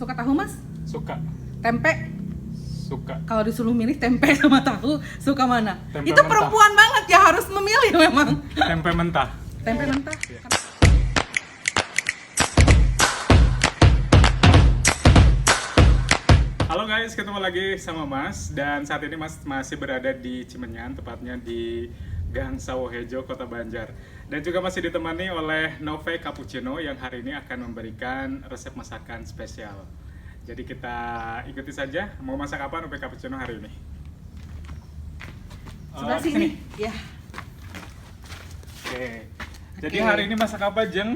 Suka tahu mas? Suka. Tempe? Suka. Kalau disuruh milih tempe sama tahu, suka mana? Tempe Itu mentah. perempuan banget ya, harus memilih memang. Tempe mentah. Tempe mentah? Iya. Halo guys, ketemu lagi sama Mas. Dan saat ini Mas masih berada di Cimenyan, tepatnya di Gang Sawohejo, Kota Banjar. Dan juga masih ditemani oleh Nove Cappuccino yang hari ini akan memberikan resep masakan spesial. Jadi kita ikuti saja, mau masak apa Nove Cappuccino hari ini? Sebelah Di sini. Ya. Oke. Jadi Oke. hari ini masak apa, Jeng?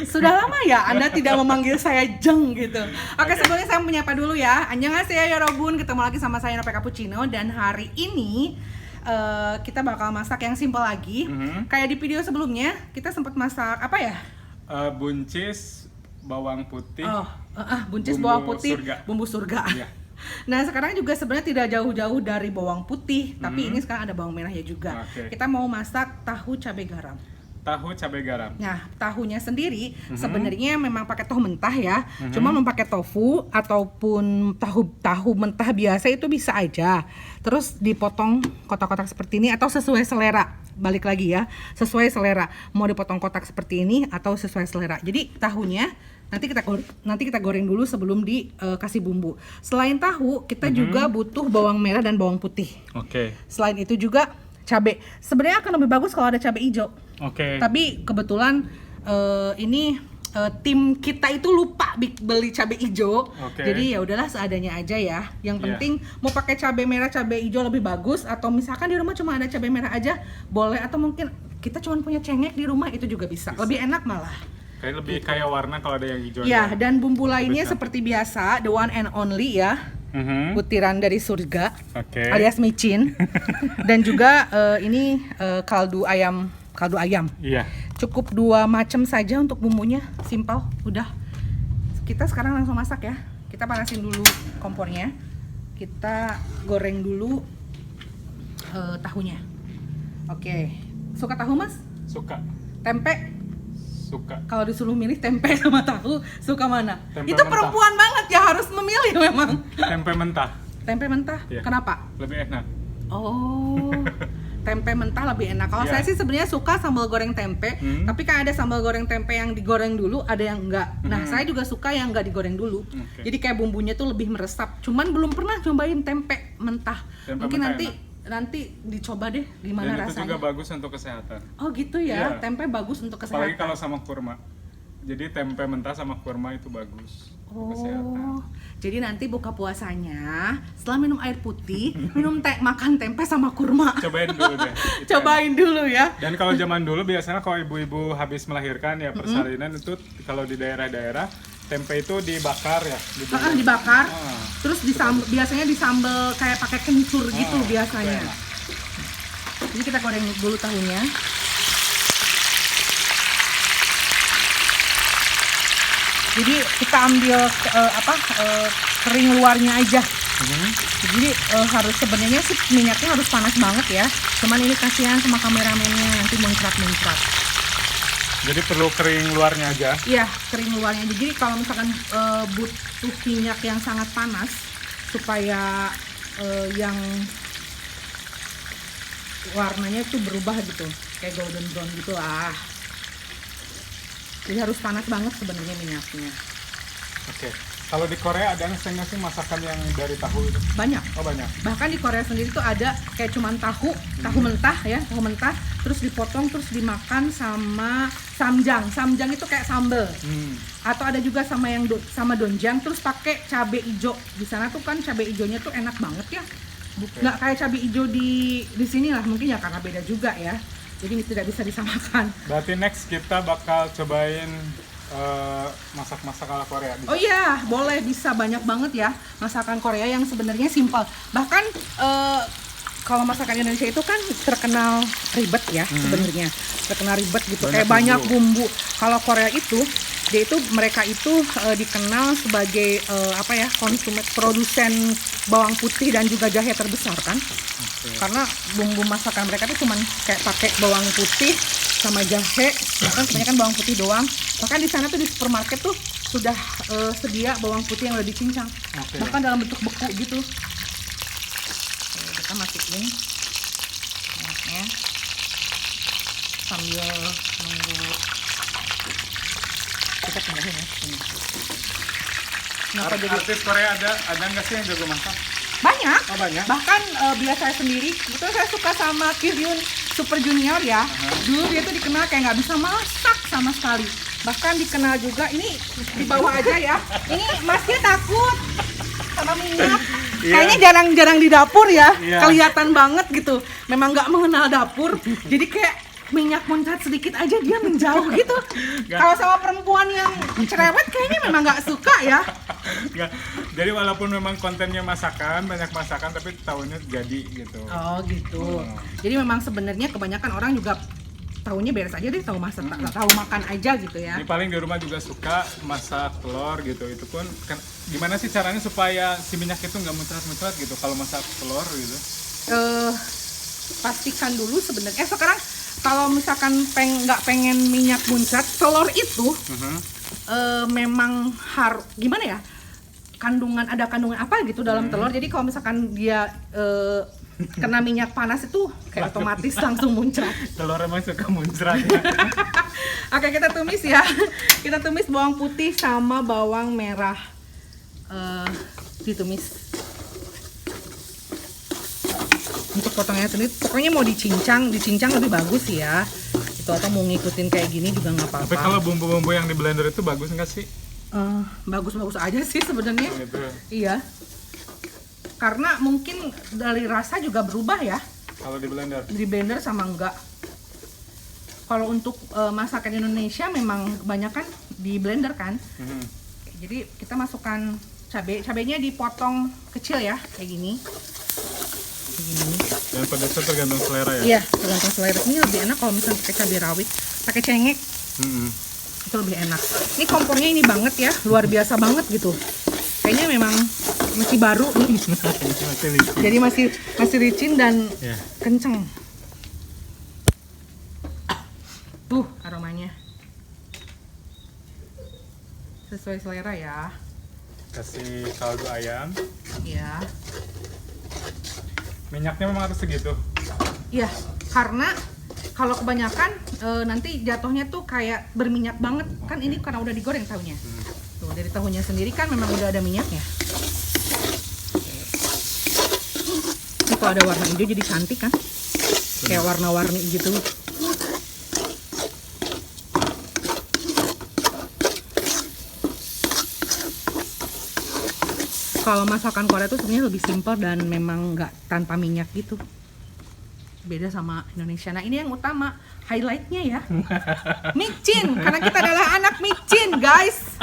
Sudah lama ya Anda tidak memanggil saya Jeng gitu. Oke, Oke. sebelumnya saya menyapa dulu ya. Annyeonghaseyo yorobun, ketemu lagi sama saya Nove Cappuccino. Dan hari ini kita bakal masak yang simple lagi. Kayak di video sebelumnya, kita sempat masak apa ya? Buncis bawang putih. Buncis Bumbu bawang putih, surga. bumbu surga. Iya. Nah sekarang juga sebenarnya tidak jauh-jauh dari bawang putih, tapi ini sekarang ada bawang merahnya juga. Oke. Kita mau masak tahu cabai garam. Tahu cabai garam. Nah, tahunya sendiri sebenarnya memang pakai tahu mentah ya. Cuma mau pakai tofu ataupun tahu mentah biasa itu bisa aja. Terus dipotong kotak-kotak seperti ini atau sesuai selera. Balik lagi ya, sesuai selera. Mau dipotong kotak seperti ini atau sesuai selera. Jadi tahunya nanti kita goreng dulu sebelum dikasih bumbu. Selain tahu, kita juga butuh bawang merah dan bawang putih. Oke. Selain itu juga cabai. Sebenarnya akan lebih bagus kalau ada cabai hijau. Oke. Tapi kebetulan tim kita itu lupa beli cabai hijau. Oke. Jadi ya udahlah seadanya aja ya. Yang Iya. penting mau pakai cabai merah, cabai hijau lebih bagus, atau misalkan di rumah cuma ada cabai merah aja boleh, atau mungkin kita cuma punya cengek di rumah itu juga bisa. Lebih enak malah. Kayak lebih kayak warna kalau ada yang hijau. Ya, dan bumbu lainnya Bisa. seperti biasa, the one and only ya. Butiran dari surga Oke. alias micin. Dan juga ini kaldu ayam. Iya. Cukup 2 macam saja untuk bumbunya, simpel, udah. Kita sekarang langsung masak ya. Kita panasin dulu kompornya. Kita goreng dulu tahunya. Oke. Suka tahu mas? Suka. Tempe? Suka. Kalau disuruh milih tempe sama tahu, suka mana? Tempe Itu mentah. perempuan banget ya, harus memilih memang. Tempe mentah. Tempe mentah? Iya. Kenapa? Lebih enak. Oh, tempe mentah lebih enak. Kalau Iya. saya sih sebenarnya suka sambal goreng tempe, tapi kan ada sambal goreng tempe yang digoreng dulu, ada yang enggak. Nah, saya juga suka yang enggak digoreng dulu. Oke. Jadi kayak bumbunya tuh lebih meresap. Cuman belum pernah cobain tempe mentah. Tempe Mungkin mentah nanti dicoba deh gimana Dan itu juga rasanya. bagus untuk kesehatan. Oh gitu ya, Iya. tempe bagus untuk Apalagi kesehatan. kalau sama kurma. Jadi tempe mentah sama kurma itu bagus untuk kesehatan. Oh, jadi nanti buka puasanya setelah minum air putih, minum teh, makan tempe sama kurma. Cobain dulu deh. Itu Cobain dulu ya. Dan kalau zaman dulu biasanya kalau ibu-ibu habis melahirkan ya persalinan itu kalau di daerah-daerah tempe itu dibakar ya, Dibakar, Ah. terus biasanya disambel kayak pakai kencur gitu biasanya. enak. Jadi kita goreng dulu tahunya. Jadi kita ambil kering luarnya aja. Jadi harus sebenarnya sih minyaknya harus panas banget ya. Cuman ini kasihan sama kameramennya, nanti muncrat-muncrat. Jadi perlu kering luarnya aja. Iya, kering luarnya. Jadi kalau misalkan butuh minyak yang sangat panas supaya yang warnanya itu berubah gitu, kayak golden brown gitu lah. Jadi harus panas banget sebenarnya minyaknya. Oke. Kalau di Korea ada nggak sih masakan yang dari tahu itu? Banyak. Oh banyak. Bahkan di Korea sendiri tuh ada kayak cuman tahu mentah ya, tahu mentah, terus dipotong terus dimakan sama samjang. Samjang itu kayak sambel. Atau ada juga sama yang sama donjang terus pakai cabai hijau. Di sana tuh kan cabai hijaunya tuh enak banget ya. Nggak kayak cabai hijau di sini lah, mungkin ya karena beda juga ya. Jadi tidak bisa disamakan. Berarti next kita bakal cobain masak-masak ala Korea. Oh iya, boleh, bisa banyak banget ya masakan Korea yang sebenarnya simpel. Bahkan kalau masakan Indonesia itu kan terkenal ribet ya sebenarnya, terkenal ribet gitu, Banyak kayak banyak bumbu. Kalau Korea itu Mereka itu dikenal sebagai produsen bawang putih dan juga jahe terbesar kan. Karena bumbu masakan mereka tuh cuman kayak pakai bawang putih sama jahe, bahkan kebanyakan bawang putih doang. Bahkan di sana tuh di supermarket tuh sudah sedia bawang putih yang udah dicincang, bahkan dalam bentuk beku gitu. Oke, kita masukin minyaknya sambil nunggu kita pindahin ya. Kenapa jadi Artis Korea ada nggak sih yang jago masak? banyak? Oh, banyak. Bahkan biar saya sendiri, itu saya suka sama Kyuhyun Super Junior ya. Dulu dia tuh dikenal kayak nggak bisa masak sama sekali. Bahkan dikenal juga, ini dibawa aja ya. Ini masnya takut sama minyak. Kayaknya jarang-jarang di dapur ya. Kelihatan banget gitu. Memang nggak mengenal dapur. Jadi kayak minyak muncrat sedikit aja dia menjauh gitu. Kalau sama perempuan yang cerewet kayaknya memang nggak suka ya. Nggak. Jadi walaupun memang kontennya masakan, banyak masakan, tapi tahunya jadi gitu. Oh gitu. Jadi memang sebenarnya kebanyakan orang juga tahunya beres aja deh, tahu masak, tahu makan aja gitu ya. Ini paling di rumah juga suka masak telur gitu. Itu pun kan, gimana sih caranya supaya si minyak itu nggak muncrat-muncrat gitu kalau masak telur gitu? Pastikan dulu sebenarnya. Sekarang kalau misalkan nggak pengen minyak muncrat, telur itu memang gimana ya? Ada kandungan apa gitu dalam telur. Jadi kalau misalkan dia kena minyak panas itu kayak otomatis langsung muncrat. Telur emang suka muncrat ya. Oke, kita tumis ya. Kita tumis bawang putih sama bawang merah. Ditumis. Untuk potongnya sendiri, pokoknya mau dicincang lebih bagus sih ya. Itu atau mau ngikutin kayak gini juga nggak apa-apa. Tapi kalau bumbu-bumbu yang di blender itu bagus nggak sih? Bagus-bagus aja sih sebenarnya. Gitu. Iya. Karena mungkin dari rasa juga berubah ya. Kalau di blender? Di blender sama enggak. Kalau untuk masakan Indonesia memang kebanyakan di blender kan. Jadi kita masukkan cabenya dipotong kecil ya, kayak gini. Dan pedasnya tergantung selera ya? Iya, tergantung selera. Ini lebih enak kalau misalnya pakai cabai rawit, pakai cengek. Itu lebih enak. Ini kompornya ini banget ya, luar biasa banget gitu. Kayaknya memang masih baru nih. Masih licin. Jadi masih licin dan kenceng. Tuh aromanya. Sesuai selera ya. Kasih kaldu ayam. Iya. Minyaknya memang harus segitu? Iya, karena kalau kebanyakan nanti jatuhnya tuh kayak berminyak banget. Kan ini karena udah digoreng tahunya. Tuh, dari tahunya sendiri kan memang udah ada minyaknya. Ini kalau ada warna hijau jadi cantik kan? Kayak warna-warni gitu. Kalau masakan Korea tuh sebenarnya lebih simpel dan memang nggak tanpa minyak gitu. Beda sama Indonesia. Nah ini yang utama, highlightnya ya. Micin, karena kita adalah anak micin guys.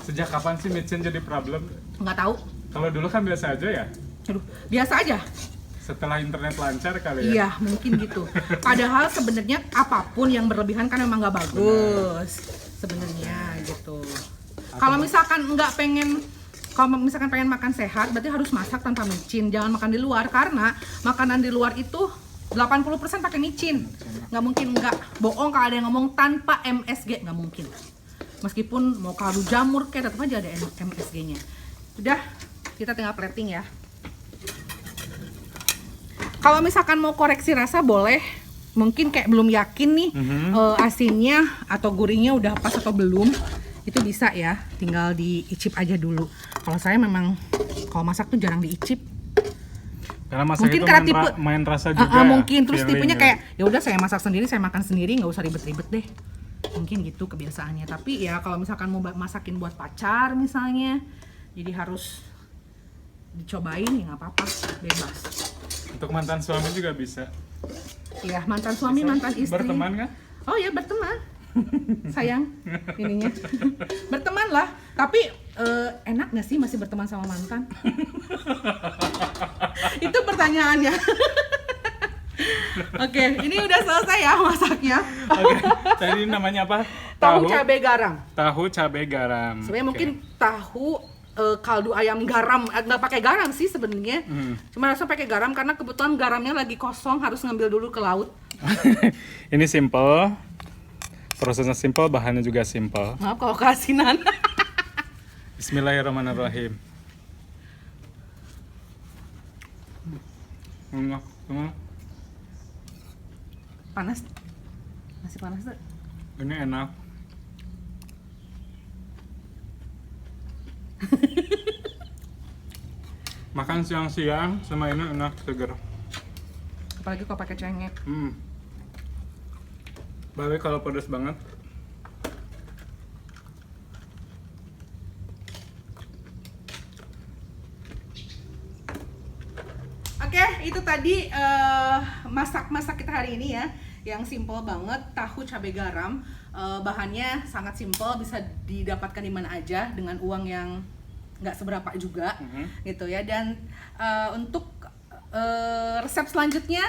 Sejak kapan sih micin jadi problem? Nggak tahu. Kalau dulu kan biasa aja ya? Aduh, biasa aja. Setelah internet lancar kali ya? Iya, mungkin gitu. Padahal sebenarnya apapun yang berlebihan kan memang nggak bagus. Sebenarnya gitu. Kalau misalkan pengen makan sehat, berarti harus masak tanpa micin. Jangan makan di luar, karena makanan di luar itu 80% pakai micin. Nggak mungkin nggak. Bohong kalau ada yang ngomong tanpa MSG, nggak mungkin. Meskipun mau kaldu jamur kayak tetap aja ada MSG-nya. Udah, kita tinggal plating ya. Kalau misalkan mau koreksi rasa boleh, mungkin kayak belum yakin nih asinnya atau gurihnya udah pas atau belum, itu bisa ya, tinggal diicip aja dulu. Kalau saya memang kalau masak tuh jarang diicip. Karena masak mungkin itu main rasa juga. Mungkin terus tipenya ya. kayak ya udah saya masak sendiri, saya makan sendiri, nggak usah ribet-ribet deh. Mungkin gitu kebiasaannya. Tapi ya kalau misalkan mau masakin buat pacar misalnya, jadi harus dicobain ya nggak apa-apa, bebas. Untuk mantan suami juga bisa. Iya, mantan suami, mantan istri. Berteman kan? Oh ya, berteman. Sayang, ininya. Berteman lah. Tapi enak nggak sih masih berteman sama mantan? Itu pertanyaannya. Oke, ini udah selesai ya masaknya. Oke, tadi namanya apa? Tahu cabai garam. Tahu cabai garam. Sebenarnya Oke. mungkin tahu kaldu ayam garam, nggak pakai garam sih sebenarnya. Cuma langsung pakai garam karena kebetulan garamnya lagi kosong, harus ngambil dulu ke laut. Ini simple. Prosesnya simple, bahannya juga simple. Maaf kalau keasinan. Bismillahirrahmanirrahim. Enak, enak. Panas. Masih panas tuh. Ini enak. Makan siang-siang sama ini enak, seger. Apalagi kalau pakai cengek. Balik kalau pedas banget. Oke, itu tadi masak-masak kita hari ini ya, yang simple banget, tahu cabai garam. Bahannya sangat simple, bisa didapatkan di mana aja dengan uang yang nggak seberapa juga, gitu ya. Dan untuk resep selanjutnya,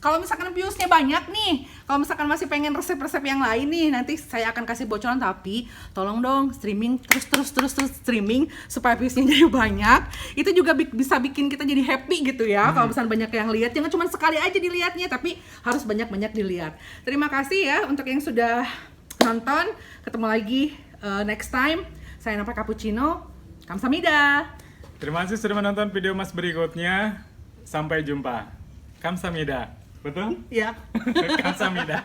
kalau misalkan viewsnya banyak nih, kalau misalkan masih pengen resep-resep yang lain nih, nanti saya akan kasih bocoran, tapi tolong dong streaming terus streaming supaya viewsnya jadi banyak. Itu juga bisa bikin kita jadi happy gitu ya. Kalau misalkan banyak yang lihat, jangan cuma sekali aja dilihatnya, tapi harus banyak-banyak dilihat. Terima kasih ya untuk yang sudah nonton. Ketemu lagi next time. Saya Nova Cappuccino. Kamsahamnida. Terima kasih sudah menonton video Mas berikutnya. Sampai jumpa. Kamsahamnida. Betul? Ya. Kamsahamnida.